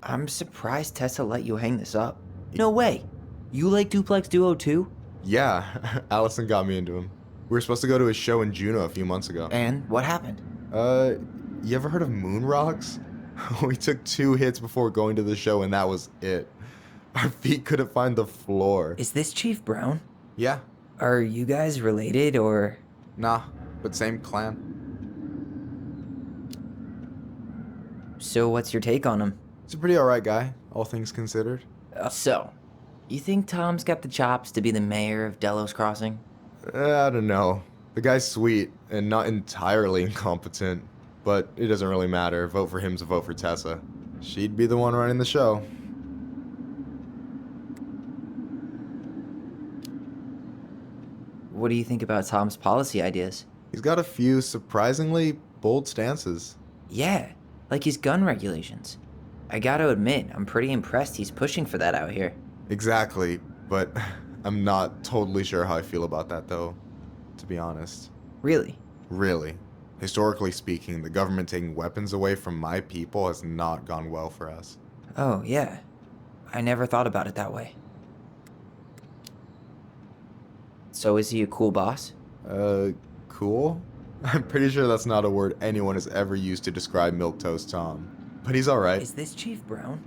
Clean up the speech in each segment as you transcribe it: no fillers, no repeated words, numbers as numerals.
I'm surprised Tessa let you hang this up. No way. You like Duplex Duo too? Yeah, Alyson got me into him. We were supposed to go to his show in Juneau a few months ago. And what happened? You ever heard of moon rocks? We took 2 hits before going to the show and that was it. Our feet couldn't find the floor. Is this Chief Brown? Yeah, Are you guys related or? nah, but same clan. So what's your take on him? He's a pretty alright guy, all things considered. You think Tom's got the chops to be the mayor of Delos Crossing? I don't know. The guy's sweet and not entirely incompetent, but it doesn't really matter. Vote for him's a vote for Tessa. She'd be the one running the show. What do you think about Tom's policy ideas? He's got a few surprisingly bold stances. Yeah, like his gun regulations. I gotta admit, I'm pretty impressed he's pushing for that out here. Exactly, but I'm not totally sure how I feel about that though, to be honest. Really? Really. Historically speaking, the government taking weapons away from my people has not gone well for us. Oh, yeah. I never thought about it that way. So is he a cool boss? Cool? I'm pretty sure that's not a word anyone has ever used to describe Milquetoast Tom. But he's alright. Is this Chief Brown?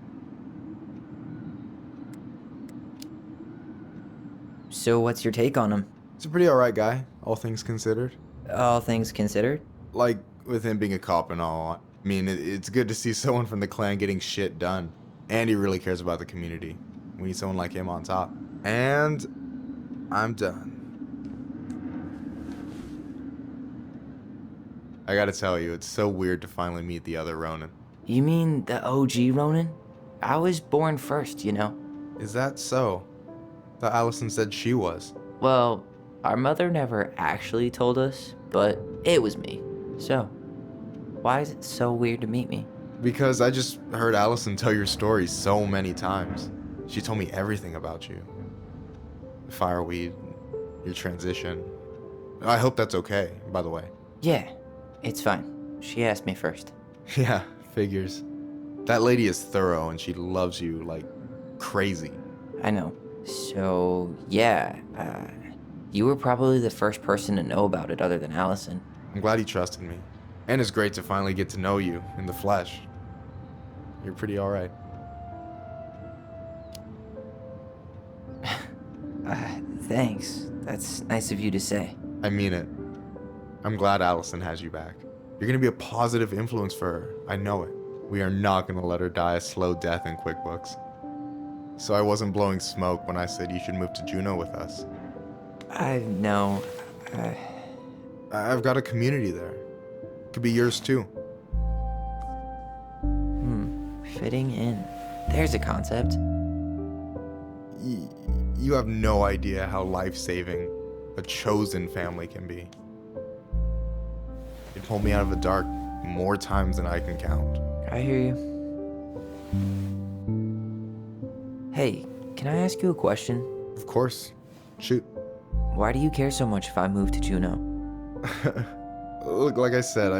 So what's your take on him? He's a pretty alright guy, all things considered. All things considered? Like, with him being a cop and all, I mean, it's good to see someone from the clan getting shit done. And he really cares about the community. We need someone like him on top. And I'm done. I gotta tell you, it's so weird to finally meet the other Ronan. You mean the OG Ronan? I was born first, you know. Is that so? Thought Alyson said she was. Well, our mother never actually told us, but it was me. So, why is it so weird to meet me? Because I just heard Alyson tell your story so many times. She told me everything about you. Fireweed, your transition. I hope that's okay, by the way. Yeah, it's fine. She asked me first. Yeah, figures. That lady is thorough and she loves you like crazy. I know. So, yeah, you were probably the first person to know about it other than Alyson. I'm glad he trusted me. And it's great to finally get to know you in the flesh. You're pretty alright. Thanks. That's nice of you to say. I mean it. I'm glad Alyson has you back. You're gonna be a positive influence for her. I know it. We are not gonna let her die a slow death in QuickBooks. So I wasn't blowing smoke when I said you should move to Juneau with us. I know. I've got a community there. Could be yours too. Fitting in. There's a concept. You have no idea how life-saving a chosen family can be. It pulled me out of the dark more times than I can count. I hear you. Hey, can I ask you a question? Of course. Shoot. Why do you care so much if I move to Juneau? Look, like I said,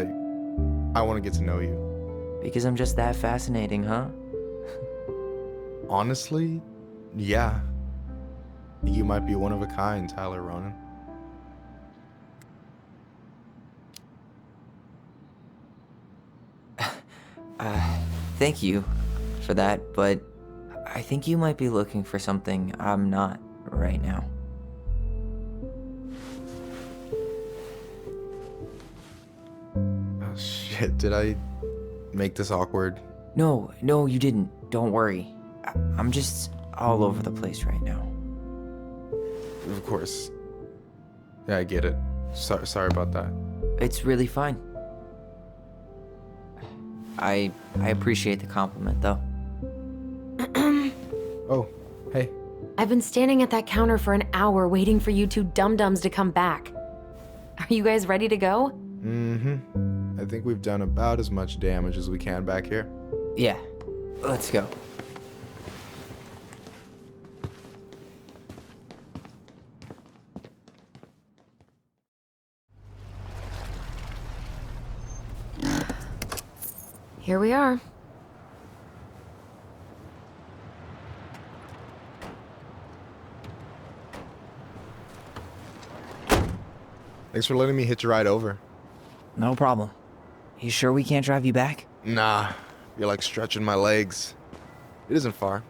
I want to get to know you. Because I'm just that fascinating, huh? Honestly, yeah. You might be one of a kind, Tyler Ronan. Thank you for that, but I think you might be looking for something I'm not right now. Oh, shit, did I make this awkward? No, you didn't. Don't worry. I'm just all over the place right now. Of course. Yeah, I get it. Sorry about that. It's really fine. I appreciate the compliment, though. Oh, hey. I've been standing at that counter for an hour waiting for you two dum-dums to come back. Are you guys ready to go? I think we've done about as much damage as we can back here. Yeah, let's go. Here we are. Thanks for letting me hitch a ride over. No problem. You sure we can't drive you back? Nah, you're like stretching my legs. It isn't far.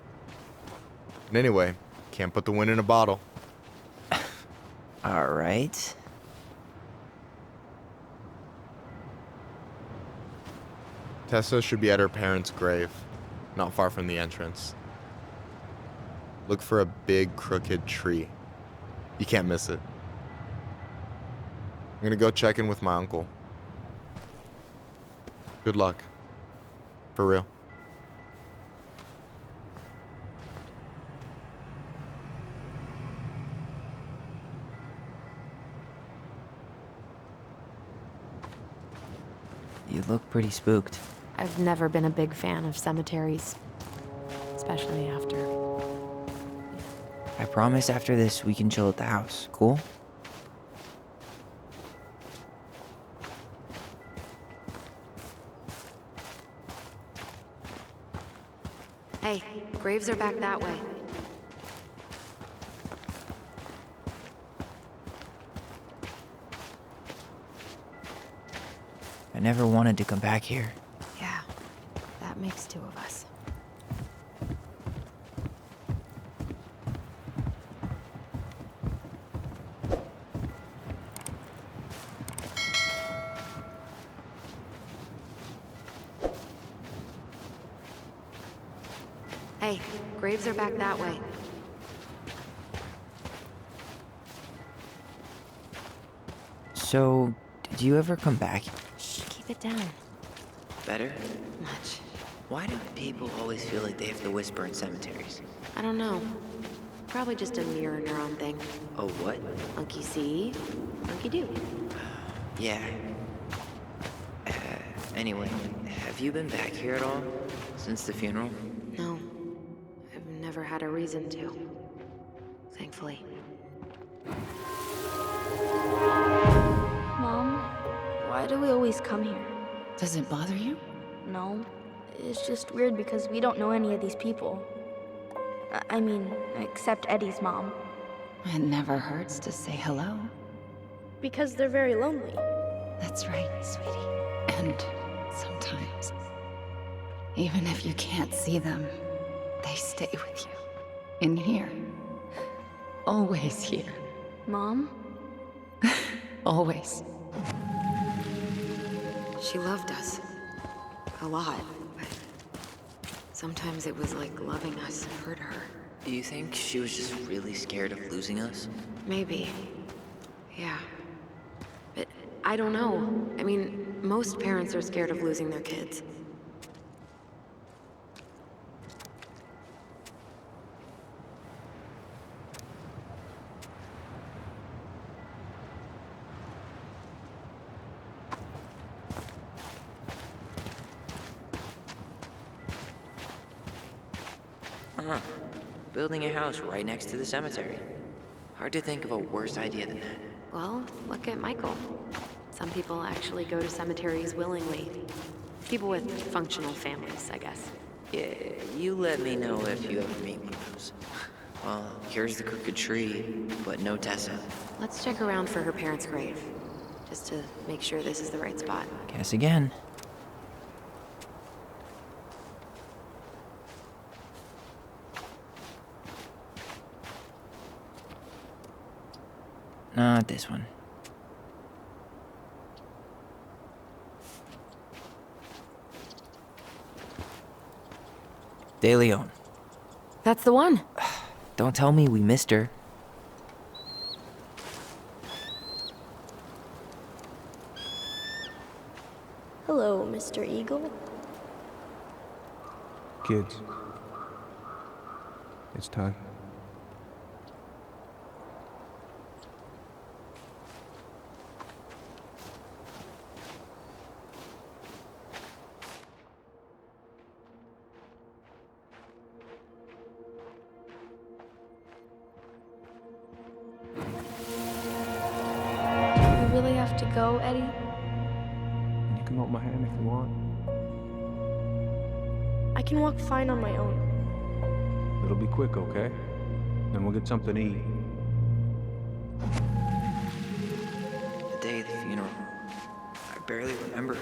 And anyway, can't put the wind in a bottle. All right. Tessa should be at her parents' grave, not far from the entrance. Look for a big crooked tree. You can't miss it. I'm gonna go check in with my uncle. Good luck. For real. You look pretty spooked. I've never been a big fan of cemeteries, especially after. I promise after this we can chill at the house. Cool? Hey, graves are back that way. I never wanted to come back here. Yeah, that makes two of us. Hey, graves are back that way. So, did you ever come back? Shh, keep it down. Better? Much. Why do people always feel like they have to whisper in cemeteries? I don't know. Probably just a mirror neuron thing. Oh, what? Monkey see, monkey do. Yeah. Anyway, have you been back here at all? Since the funeral? No, I've never had a reason to. Thankfully. Mom, why do we always come here? Does it bother you? No, it's just weird because we don't know any of these people. I mean, except Eddie's mom. It never hurts to say hello. Because they're very lonely. That's right, sweetie. And sometimes, even if you can't see them, they stay with you. In here. Always here. Mom? Always. She loved us. A lot, but sometimes it was like loving us hurt her. Do you think she was just really scared of losing us? Maybe. Yeah. But I don't know. I mean, most parents are scared of losing their kids. Huh. Building a house right next to the cemetery. Hard to think of a worse idea than that. Well, look at Michael. Some people actually go to cemeteries willingly. People with functional families, I guess. Yeah, you let me know if you ever meet one of those. Well, here's the crooked tree, but no Tessa. Let's check around for her parents' grave, just to make sure this is the right spot. Guess again. Not this one. De Leon. That's the one. Don't tell me we missed her. Hello, Mr. Eagle. Kids, it's time. You really have to go, Eddie? You can hold my hand if you want. I can walk fine on my own. It'll be quick, okay? Then we'll get something to eat. The day of the funeral. I barely remember it.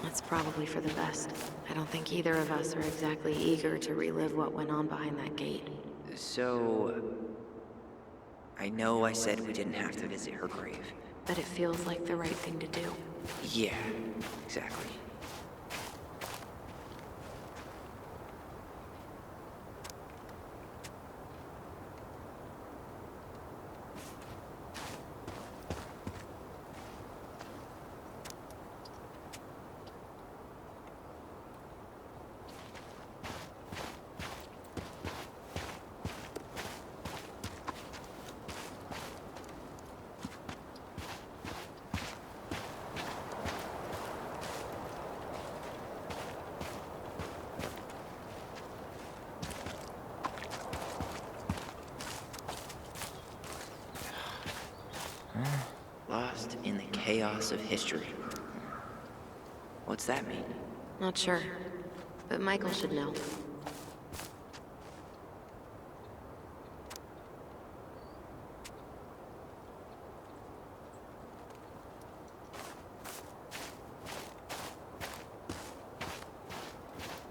That's probably for the best. I don't think either of us are exactly eager to relive what went on behind that gate. So, I know I said we didn't have to visit her grave. But it feels like the right thing to do. Yeah, exactly. Lost in the chaos of history. What's that mean? Not sure. But Michael should know.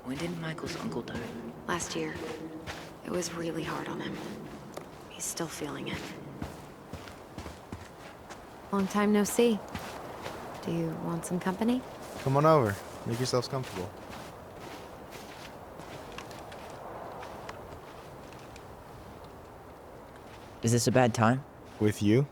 When did Michael's uncle die? Last year. It was really hard on him. He's still feeling it. Long time no see. Do you want some company? Come on over. Make yourselves comfortable. Is this a bad time? With you?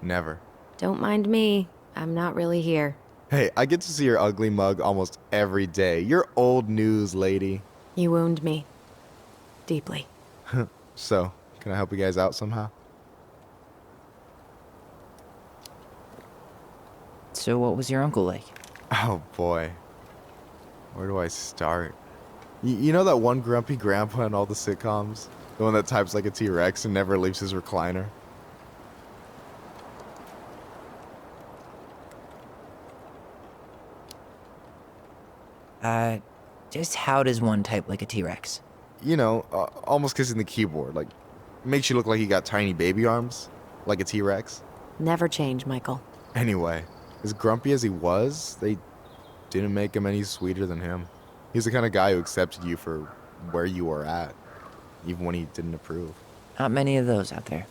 Never. Don't mind me. I'm not really here. Hey, I get to see your ugly mug almost every day. You're old news, lady. You wound me. Deeply. So, can I help you guys out somehow? So what was your uncle like? Oh boy. Where do I start? You know that one grumpy grandpa in all the sitcoms? The one that types like a T-Rex and never leaves his recliner? Just how does one type like a T-Rex? You know, almost kissing the keyboard. Like, makes you look like you got tiny baby arms. Like a T-Rex. Never change, Michael. Anyway, as grumpy as he was, they didn't make him any sweeter than him. He's the kind of guy who accepted you for where you were at, even when he didn't approve. Not many of those out there.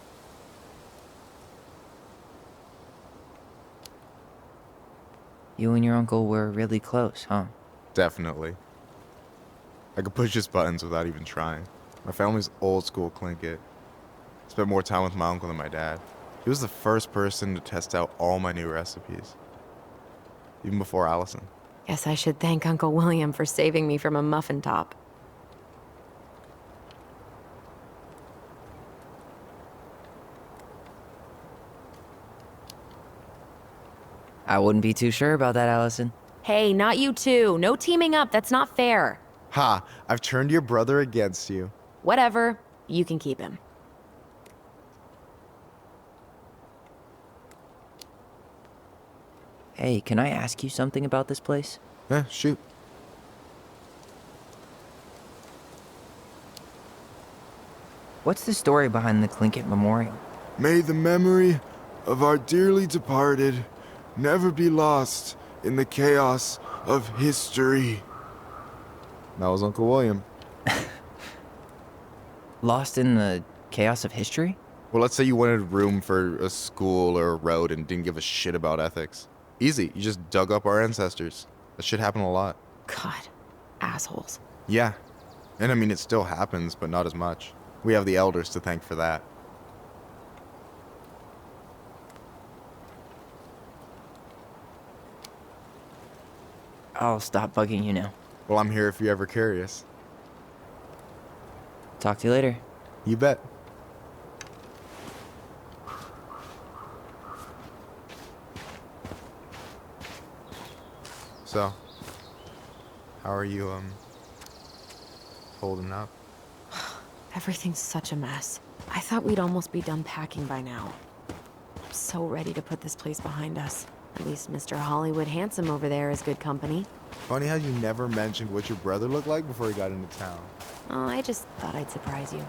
You and your uncle were really close, huh? Definitely. I could push his buttons without even trying. My family's old school Tlingit. Spent more time with my uncle than my dad. He was the first person to test out all my new recipes. Even before Alyson. Guess I should thank Uncle William for saving me from a muffin top. I wouldn't be too sure about that, Alyson. Hey, not you two. No teaming up. That's not fair. Ha! I've turned your brother against you. Whatever. You can keep him. Hey, can I ask you something about this place? Shoot. What's the story behind the Tlingit Memorial? May the memory of our dearly departed never be lost in the chaos of history. That was Uncle William. Lost in the chaos of history? Well, let's say you wanted room for a school or a road and didn't give a shit about ethics. Easy, you just dug up our ancestors. That shit happened a lot. God. Assholes. Yeah. And I mean, it still happens, but not as much. We have the elders to thank for that. I'll stop bugging you now. Well, I'm here if you're ever curious. Talk to you later. You bet. So, how are you, holding up? Everything's such a mess. I thought we'd almost be done packing by now. I'm so ready to put this place behind us. At least Mr. Hollywood Handsome over there is good company. Funny how you never mentioned what your brother looked like before he got into town. Oh, I just thought I'd surprise you.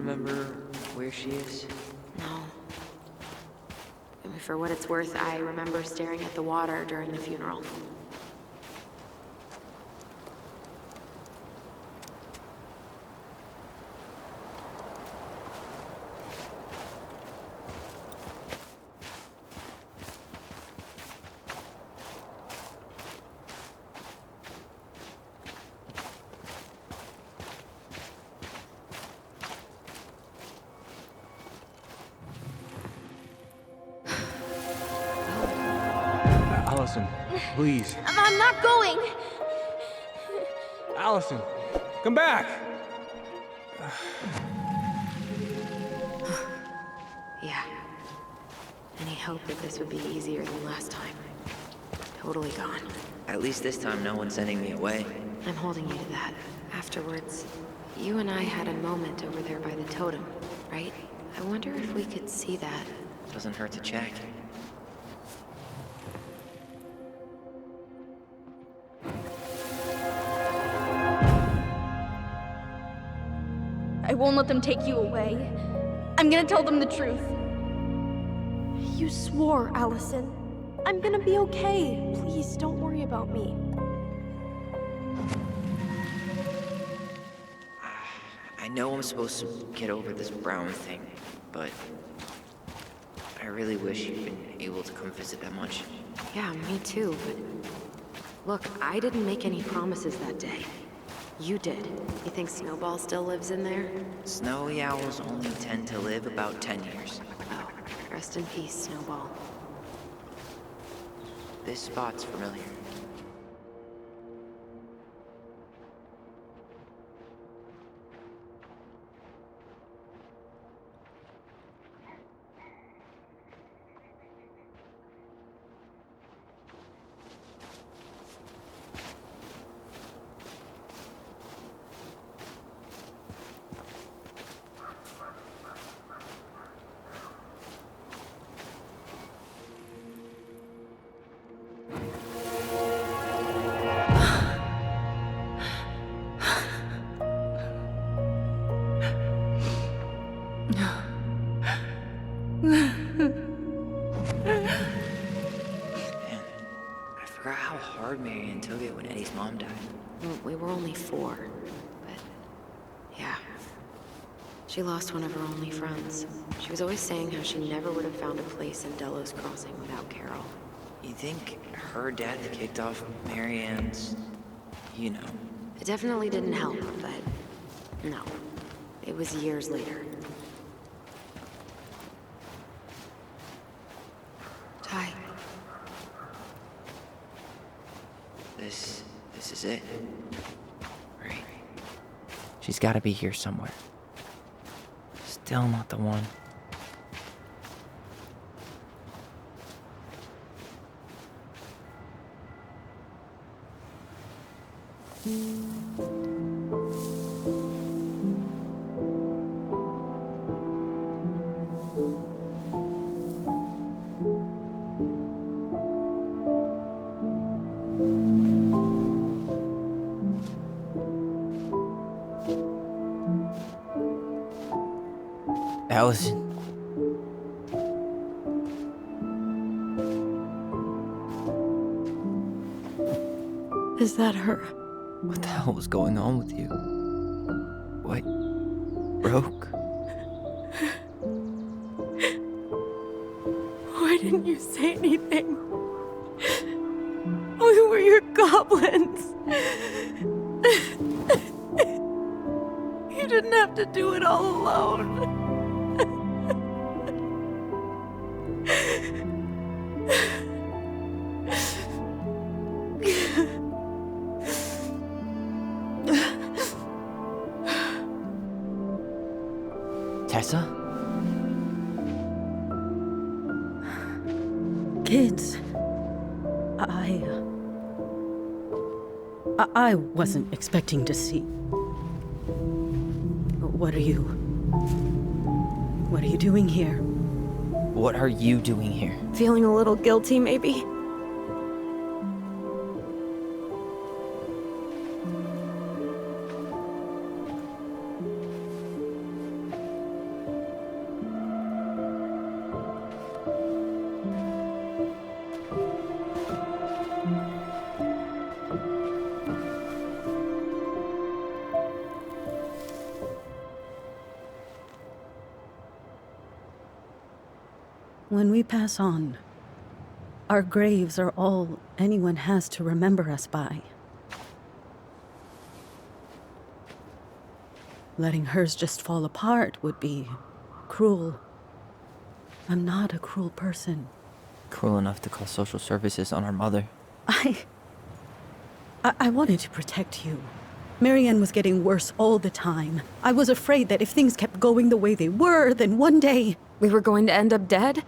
remember where she is? No. I mean, for what it's worth, I remember staring at the water during the funeral. Alyson, please. I'm not going! Alyson, come back! Yeah. Any hope that this would be easier than last time? Totally gone. At least this time no one's sending me away. I'm holding you to that. Afterwards, you and I had a moment over there by the totem, right? I wonder if we could see that. Doesn't hurt to check. I won't let them take you away. I'm gonna tell them the truth. You swore, Alyson. I'm gonna be okay. Please, don't worry about me. I know I'm supposed to get over this Brown thing, but I really wish you'd been able to come visit that much. Yeah, me too, but... Look, I didn't make any promises that day. You did. You think Snowball still lives in there? Snowy owls only tend to live about 10 years. Oh, rest in peace, Snowball. This spot's familiar. I forgot how hard Marianne took it when Eddie's mom died. Well, we were only 4, but... Yeah. She lost one of her only friends. She was always saying how she never would have found a place in Delos Crossing without Carol. You think her death kicked off Marianne's... you know... It definitely didn't help, but... No. It was years later. Ty. This is it. Right. She's gotta be here somewhere. Still not the one. Alyson. Is that her? What the hell was going on with you? What? Broke? Why didn't you say anything? We were your goblins. You didn't have to do it all alone. Tessa? Kids, I wasn't expecting to see. What are you doing here? What are you doing here? Feeling a little guilty, maybe? When we pass on, our graves are all anyone has to remember us by. Letting hers just fall apart would be cruel. I'm not a cruel person. Cruel enough to call social services on our mother. I wanted to protect you. Marianne was getting worse all the time. I was afraid that if things kept going the way they were, then one day... We were going to end up dead?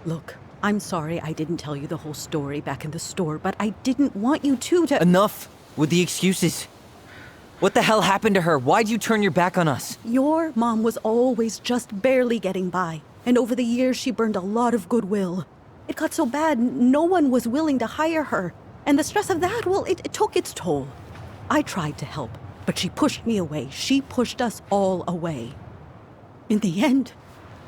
Look, I'm sorry I didn't tell you the whole story back in the store, but I didn't want you to... Enough with the excuses. What the hell happened to her? Why'd you turn your back on us? Your mom was always just barely getting by, and over the years she burned a lot of goodwill. It got so bad, no one was willing to hire her. And the stress of that, well, it took its toll. I tried to help, but she pushed me away. She pushed us all away. In the end,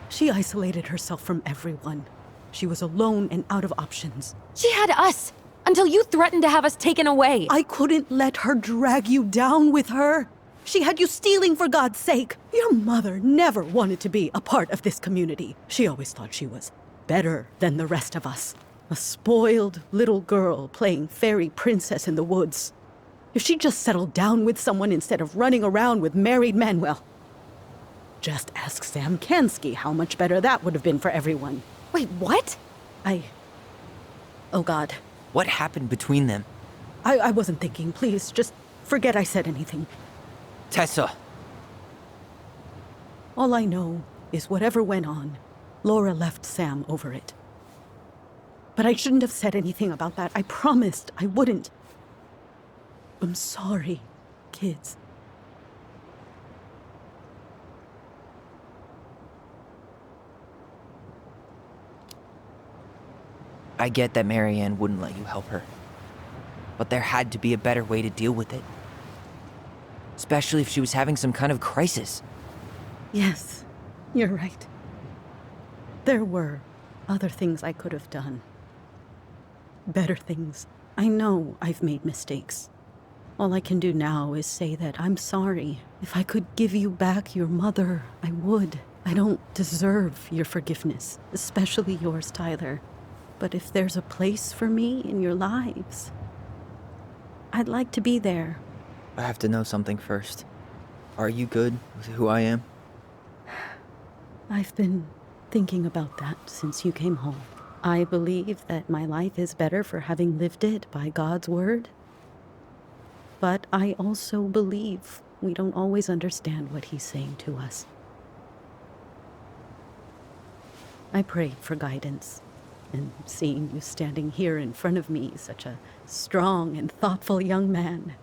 she isolated herself from everyone. She was alone and out of options. She had us! Until you threatened to have us taken away! I couldn't let her drag you down with her. She had you stealing for God's sake. Your mother never wanted to be a part of this community. She always thought she was better than the rest of us. A spoiled little girl playing fairy princess in the woods. If she just settled down with someone instead of running around with married men, well, just ask Sam Kansky how much better that would have been for everyone. Wait, what? Oh God. What happened between them? I wasn't thinking. Please, just forget I said anything. Tessa! All I know is whatever went on, Laura left Sam over it. But I shouldn't have said anything about that. I promised I wouldn't. I'm sorry, kids. I get that Marianne wouldn't let you help her. But there had to be a better way to deal with it. Especially if she was having some kind of crisis. Yes, you're right. There were other things I could have done. Better things. I know I've made mistakes. All I can do now is say that I'm sorry. If I could give you back your mother, I would. I don't deserve your forgiveness, especially yours, Tyler. But if there's a place for me in your lives, I'd like to be there. I have to know something first. Are you good with who I am? I've been thinking about that since you came home. I believe that my life is better for having lived it by God's word. But I also believe we don't always understand what he's saying to us. I prayed for guidance, and seeing you standing here in front of me, such a strong and thoughtful young man,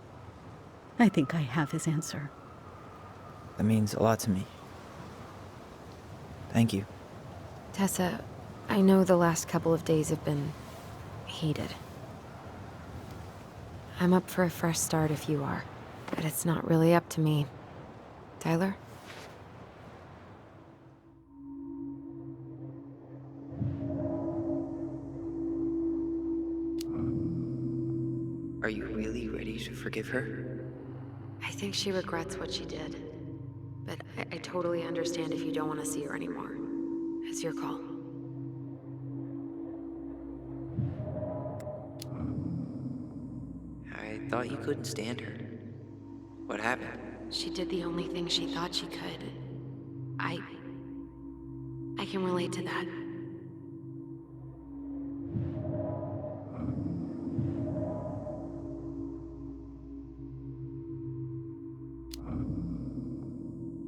I think I have his answer. That means a lot to me. Thank you. Tessa, I know the last couple of days have been heated. I'm up for a fresh start if you are, but it's not really up to me. Tyler? Are you really ready to forgive her? I think she regrets what she did. But I totally understand if you don't want to see her anymore. It's your call. I thought you couldn't stand her. What happened? She did the only thing she thought she could. I can relate to that.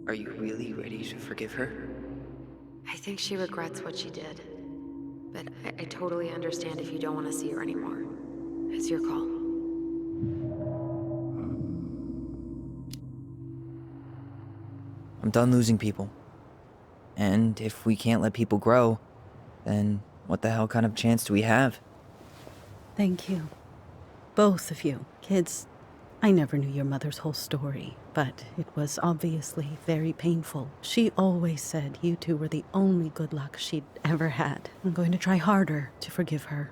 Are you really ready to forgive her? I think she regrets what she did. But I totally understand if you don't want to see her anymore. It's your call. I'm done losing people. And if we can't let people grow, then what the hell kind of chance do we have? Thank you. Both of you. Kids, I never knew your mother's whole story, but it was obviously very painful. She always said you two were the only good luck she'd ever had. I'm going to try harder to forgive her.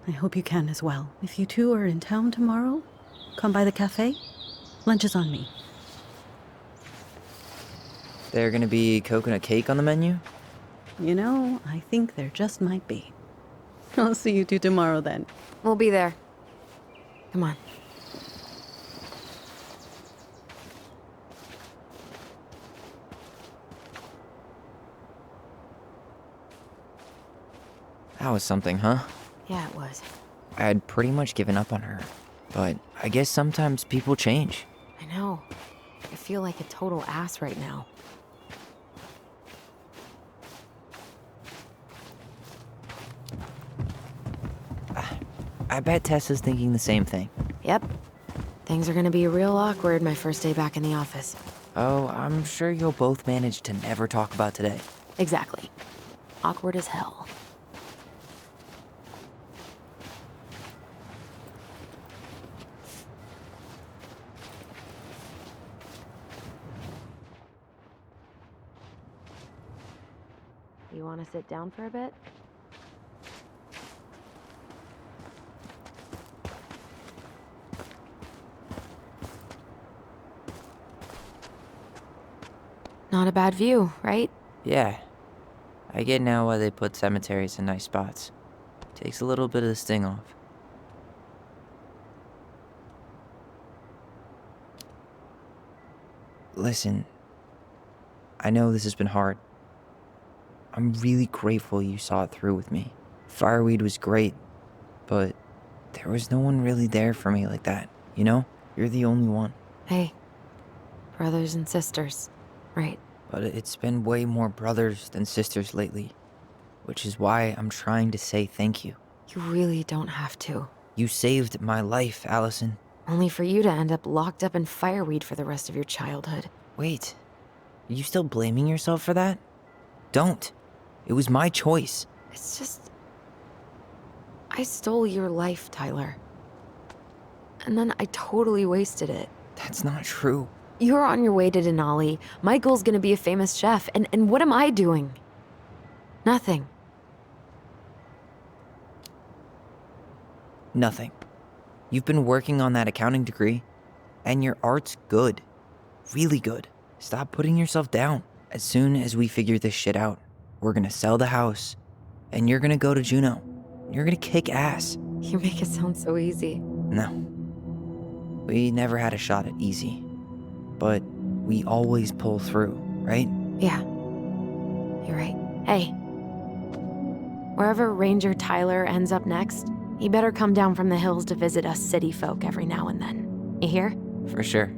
I hope you can as well. If you two are in town tomorrow, come by the cafe. Lunch is on me. There gonna be coconut cake on the menu? You know, I think there just might be. I'll see you two tomorrow then. We'll be there. Come on. That was something, huh? Yeah, it was. I had pretty much given up on her. But I guess sometimes people change. I know. I feel like a total ass right now. I bet Tessa's thinking the same thing. Yep. Things are gonna be real awkward my first day back in the office. Oh, I'm sure you'll both manage to never talk about today. Exactly. Awkward as hell. You want to sit down for a bit? Not a bad view, right? Yeah. I get now why they put cemeteries in nice spots. Takes a little bit of the sting off. Listen, I know this has been hard. I'm really grateful you saw it through with me. Fireweed was great, but there was no one really there for me like that, you know? You're the only one. Hey, brothers and sisters, right? But it's been way more brothers than sisters lately, which is why I'm trying to say thank you. You really don't have to. You saved my life, Alyson. Only for you to end up locked up in fireweed for the rest of your childhood. Wait, are you still blaming yourself for that? Don't. It was my choice. It's just... I stole your life, Tyler. And then I totally wasted it. That's not true. You're on your way to Denali. Michael's gonna be a famous chef, and what am I doing? Nothing. Nothing. You've been working on that accounting degree, and your art's good. Really good. Stop putting yourself down. As soon as we figure this shit out, we're gonna sell the house, and you're gonna go to Juneau. You're gonna kick ass. You make it sound so easy. No. We never had a shot at easy. But we always pull through, right? Yeah. You're right. Hey. Wherever Ranger Tyler ends up next, he better come down from the hills to visit us city folk every now and then. You hear? For sure.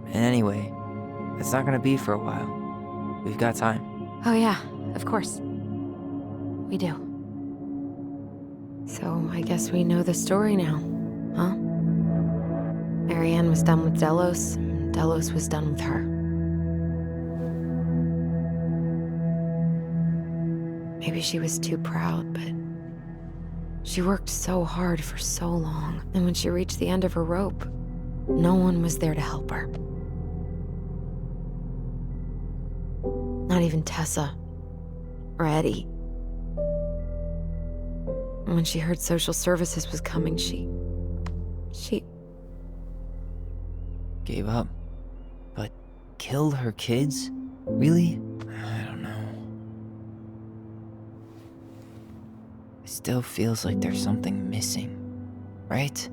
And anyway, it's not gonna be for a while. We've got time. Oh yeah, of course. We do. So I guess we know the story now, huh? Marianne was done with Delos, and Delos was done with her. Maybe she was too proud, but she worked so hard for so long, and when she reached the end of her rope, no one was there to help her. Not even Tessa or Eddie. And when she heard social services was coming, she Gave up. But killed her kids? Really? I don't know. It still feels like there's something missing, right?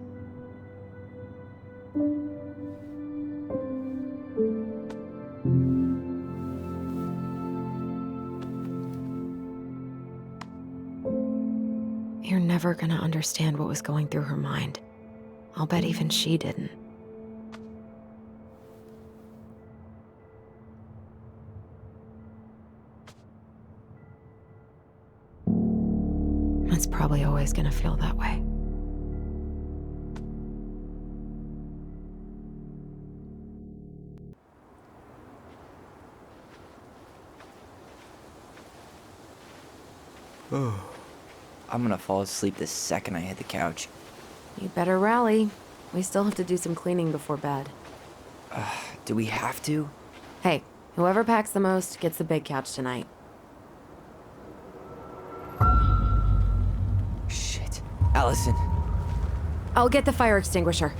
You're never gonna understand what was going through her mind. I'll bet even she didn't. It's probably always gonna feel that way. I'm gonna fall asleep the second I hit the couch. You better rally. We still have to do some cleaning before bed. Do we have to? Hey, whoever packs the most gets the big couch tonight. Shit. Alyson. I'll get the fire extinguisher.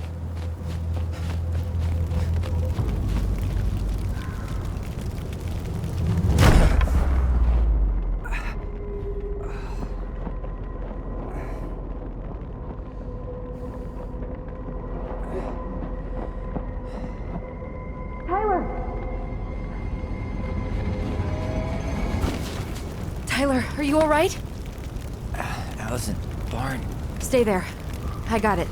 Are you alright? Alyson, barn. Stay there. I got it.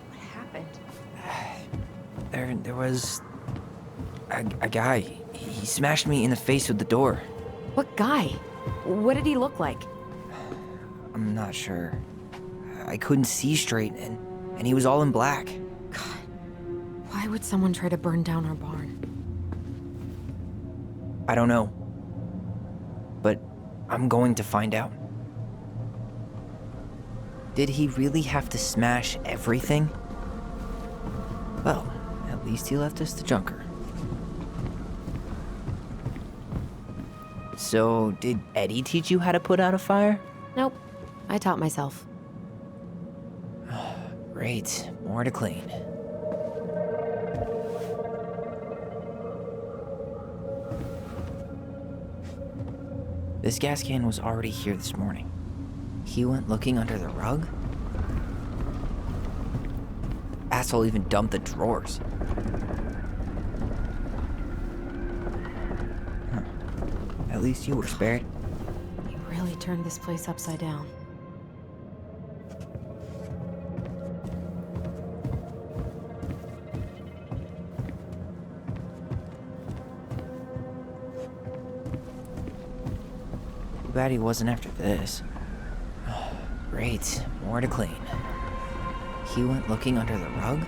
What happened? There was a guy. He smashed me in the face with the door. What guy? What did he look like? I'm not sure. I couldn't see straight, and he was all in black. God, why would someone try to burn down our barn? I don't know. But I'm going to find out. Did he really have to smash everything? Well, at least he left us the junker. So, did Eddie teach you how to put out a fire? Nope. I taught myself. Great. More to clean. This gas can was already here this morning. He went looking under the rug? Asshole even dumped the drawers. Huh. At least you were spared. You really turned this place upside down. Too bad he wasn't after this. Great. More to clean. He went looking under the rug?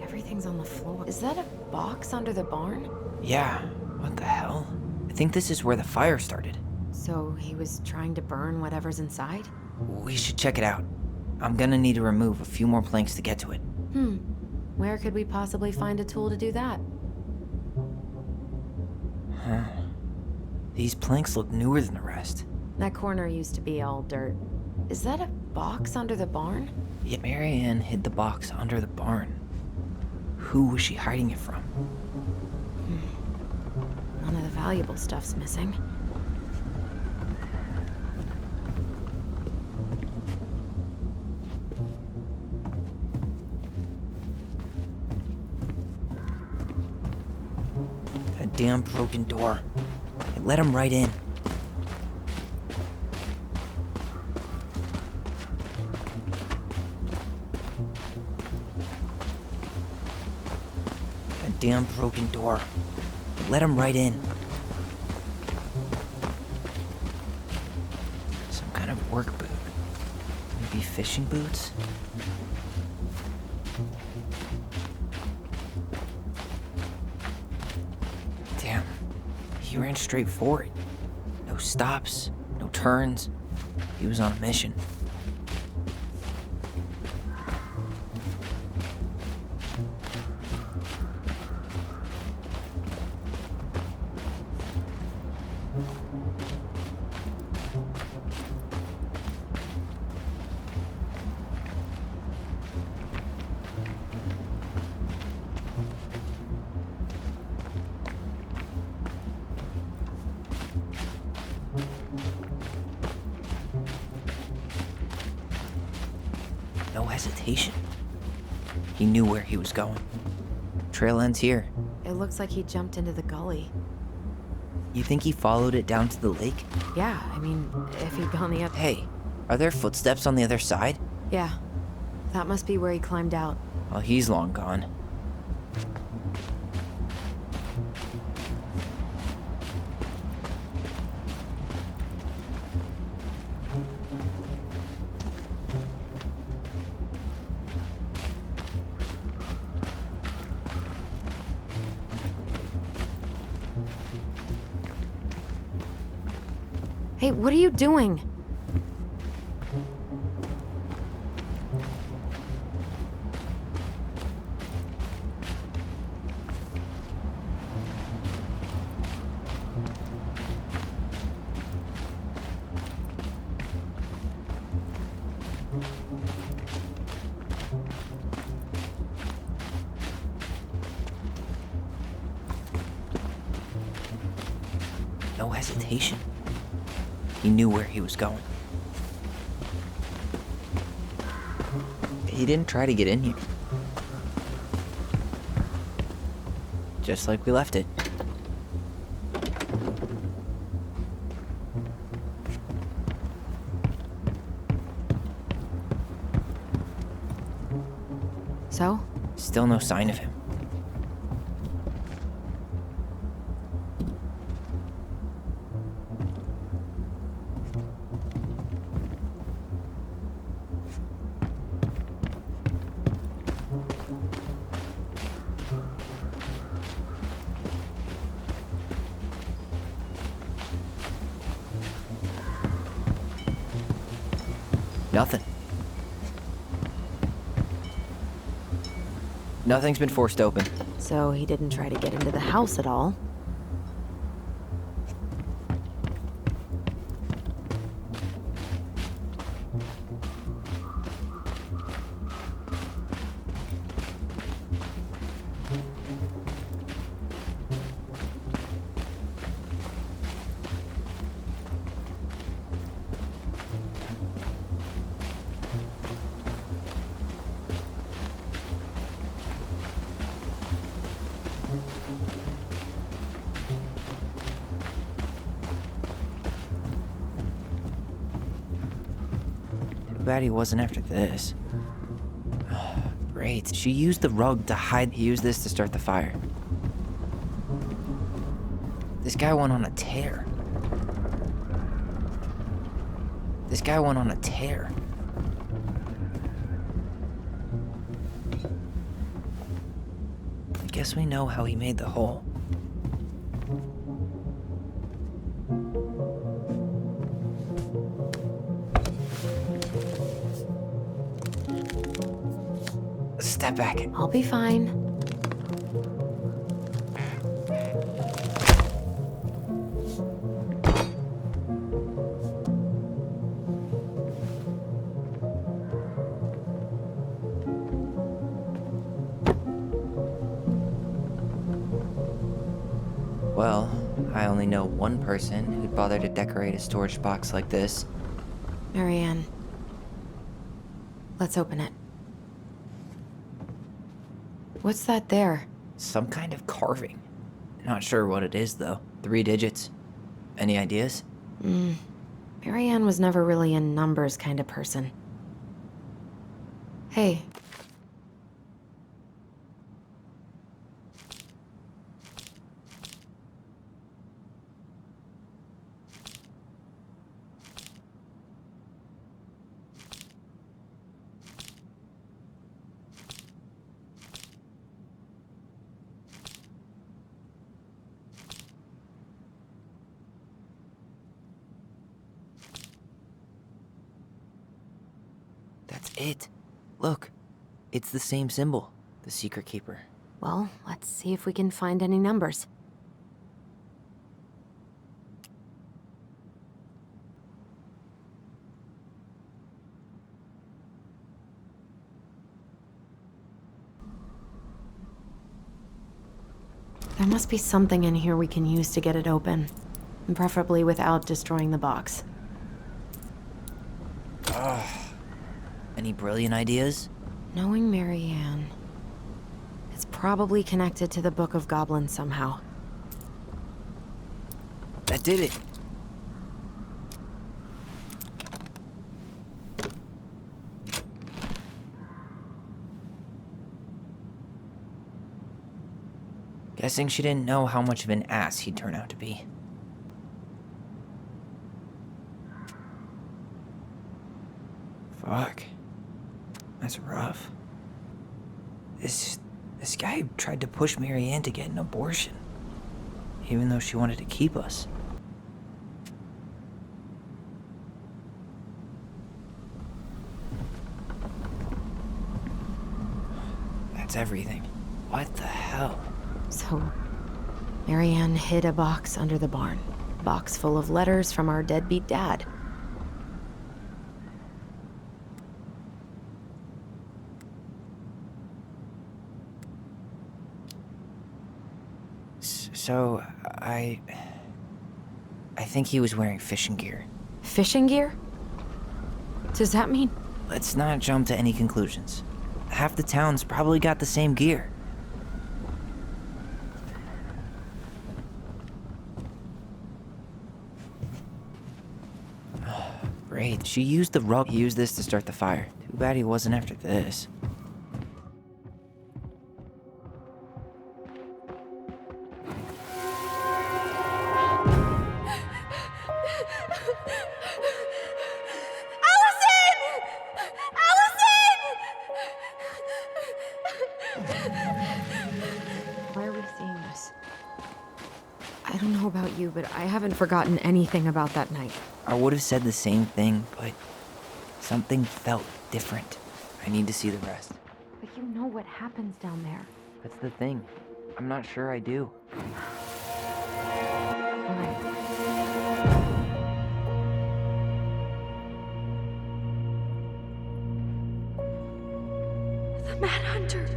Everything's on the floor. Is that a box under the barn? Yeah. What the hell? I think this is where the fire started. So he was trying to burn whatever's inside? We should check it out. I'm gonna need to remove a few more planks to get to it. Where could we possibly find a tool to do that? Huh. These planks look newer than the rest. That corner used to be all dirt. Is that a box under the barn? Yeah, Marianne hid the box under the barn. Who was she hiding it from? None of the valuable stuff's missing. That damn broken door. It let him right in. That damn broken door. It let him right in. Some kind of work boot. Maybe fishing boots? Damn. He ran straight for it. No stops, no turns. He was on a mission. No hesitation. He knew where he was going. Trail ends here. It looks like he jumped into the gully. You think he followed it down to the lake? Yeah, I mean, if he'd gone the other... Hey, are there footsteps on the other side? Yeah, that must be where he climbed out. Well, he's long gone. Hey, what are you doing? No hesitation. He knew where he was going. He didn't try to get in here. Just like we left it. So? Still no sign of him. Nothing. Nothing's been forced open. So he didn't try to get into the house at all. Too bad he wasn't after this. Great. She used the rug to hide. He used this to start the fire. This guy went on a tear. This guy went on a tear. I guess we know how he made the hole. Step back. I'll be fine. Well, I only know one person who'd bother to decorate a storage box like this. Marianne. Let's open it. What's that there? Some kind of carving. Not sure what it is, though. 3 digits. Any ideas? Marianne was never really a numbers kind of person. Hey. That's it. Look. It's the same symbol. The secret keeper. Well, let's see if we can find any numbers. There must be something in here we can use to get it open. And preferably without destroying the box. Any brilliant ideas? Knowing Marianne, it's probably connected to the Book of Goblins somehow. That did it. Guessing she didn't know how much of an ass he'd turn out to be. Fuck. That's rough. This guy tried to push Marianne to get an abortion. Even though she wanted to keep us. That's everything. What the hell? So, Marianne hid a box under the barn. A box full of letters from our deadbeat dad. So, I think he was wearing fishing gear. Fishing gear? Does that mean? Let's not jump to any conclusions. Half the town's probably got the same gear. Great, she used the rug. He used this to start the fire. Too bad he wasn't after this. Why are we seeing this? I don't know about you, but I haven't forgotten anything about that night. I would have said the same thing, but something felt different. I need to see the rest. But you know what happens down there. That's the thing. I'm not sure I do. All right. The Mad Hunter.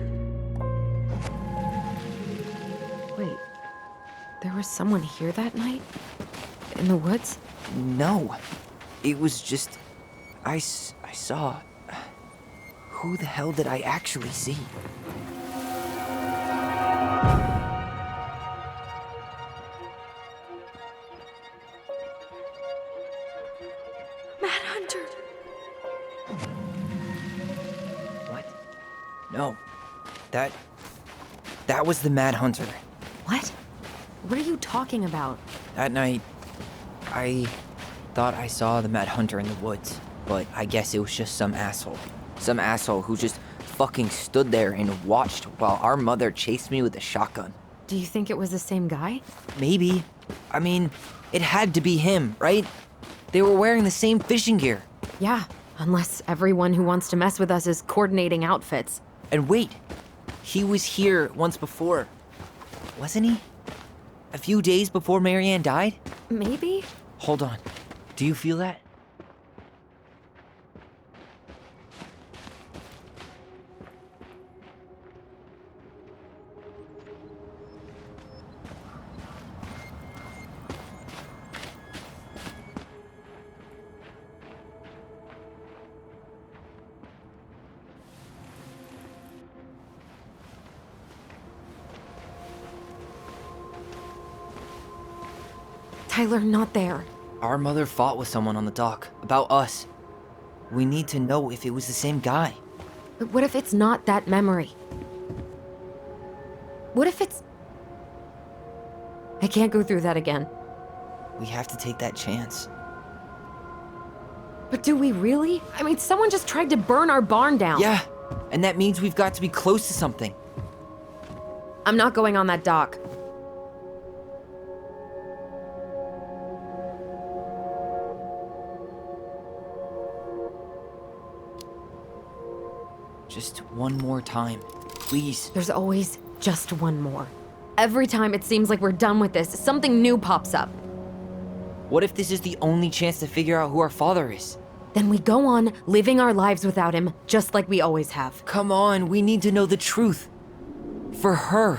Wait. There was someone here that night? In the woods? No. It was just... I saw... Who the hell did I actually see? Mad Hunter. What? No. That was the Mad Hunter. What? What are you talking about? That night, I thought I saw the Mad Hunter in the woods, but I guess it was just some asshole. Some asshole who just fucking stood there and watched while our mother chased me with a shotgun. Do you think it was the same guy? Maybe. I mean, it had to be him, right? They were wearing the same fishing gear. Yeah, unless everyone who wants to mess with us is coordinating outfits. And wait, he was here once before, wasn't he? A few days before Marianne died? Maybe? Hold on. Do you feel that? Tyler, not there. Our mother fought with someone on the dock about us. We need to know if it was the same guy. But what if it's not that memory? What if it's... I can't go through that again. We have to take that chance. But do we really? I mean, someone just tried to burn our barn down. Yeah, and that means we've got to be close to something. I'm not going on that dock. Just one more time, please. There's always just one more. Every time it seems like we're done with this, something new pops up. What if this is the only chance to figure out who our father is? Then we go on living our lives without him, just like we always have. Come on, we need to know the truth. For her.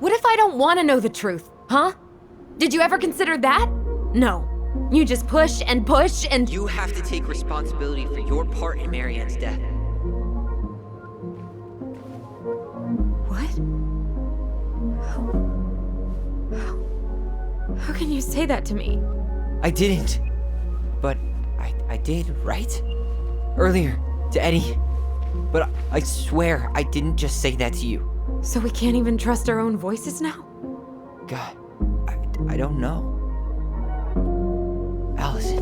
What if I don't want to know the truth, huh? Did you ever consider that? No. You just push and push and... You have to take responsibility for your part in Marianne's death. What? How can you say that to me? I didn't. But I did, right? Earlier, to Eddie. But I swear I didn't just say that to you. So we can't even trust our own voices now? God, I don't know. Alyson.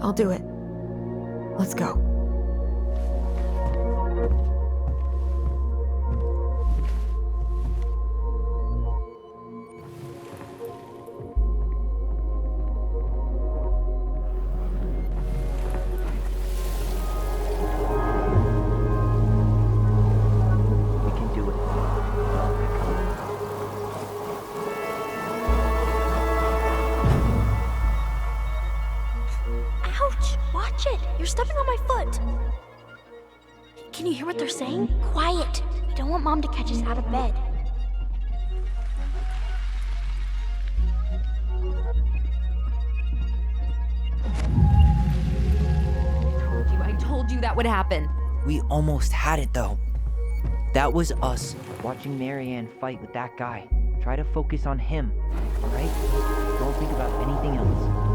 I'll do it. Let's go. We can do it. Ouch! Watch it! You're stepping on my foot! Can you hear what they're saying? Quiet! I don't want Mom to catch us out of bed. that would happen. We almost had it though. That was us watching Marianne fight with that guy. Try to focus on him, alright? Don't think about anything else.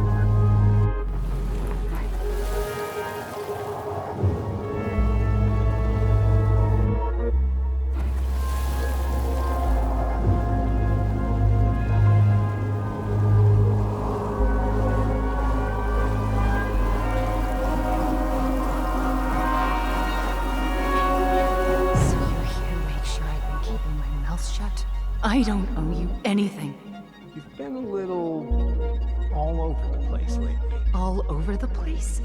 I don't owe you anything. You've been a little all over the place lately. All over the place?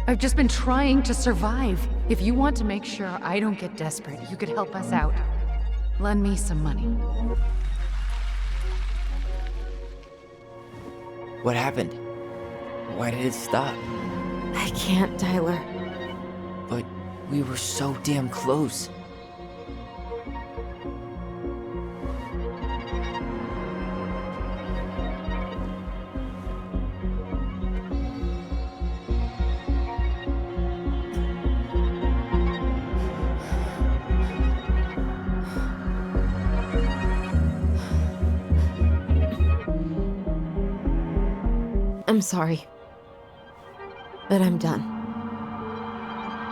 I've just been trying to survive. If you want to make sure I don't get desperate, you could help us out. Lend me some money. What happened? Why did it stop? I can't, Tyler. But we were so damn close. I'm sorry. But I'm done.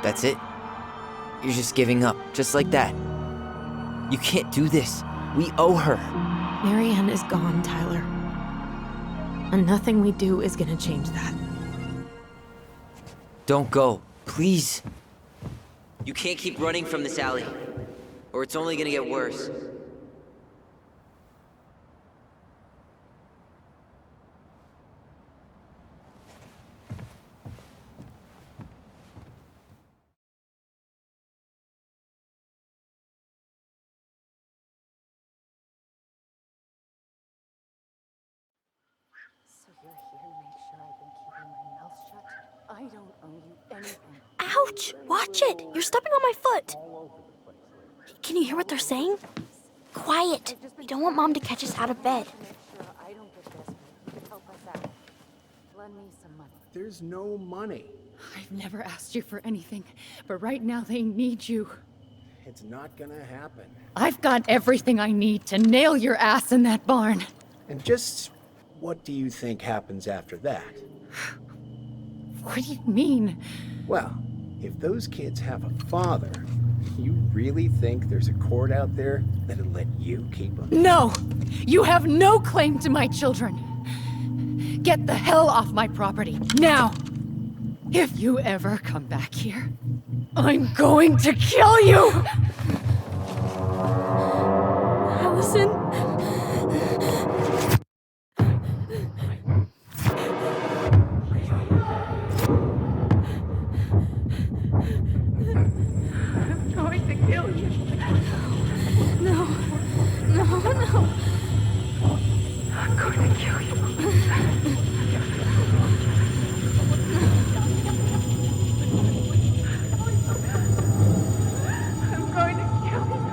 That's it? You're just giving up, just like that. You can't do this. We owe her. Marianne is gone, Tyler. And nothing we do is gonna change that. Don't go, please. You can't keep running from this alley, or it's only gonna get worse. So you're here to make sure I've been keeping my mouth shut? I don't owe you anything. Ouch! Watch it! You're stepping on my foot! Can you hear what they're saying? Quiet! We don't want Mom to catch us out of bed. To make sure I don't get desperate, you could help us out. Lend me some money. There's no money. I've never asked you for anything, but right now they need you. It's not gonna happen. I've got everything I need to nail your ass in that barn. And just what do you think happens after that? What do you mean? Well, if those kids have a father, you really think there's a court out there that'll let you keep them? No! You have no claim to my children. Get the hell off my property, now! If you ever come back here, I'm going to kill you! Alyson? I'm going to kill you. No. No, no. I'm going to kill you. I'm going to kill you.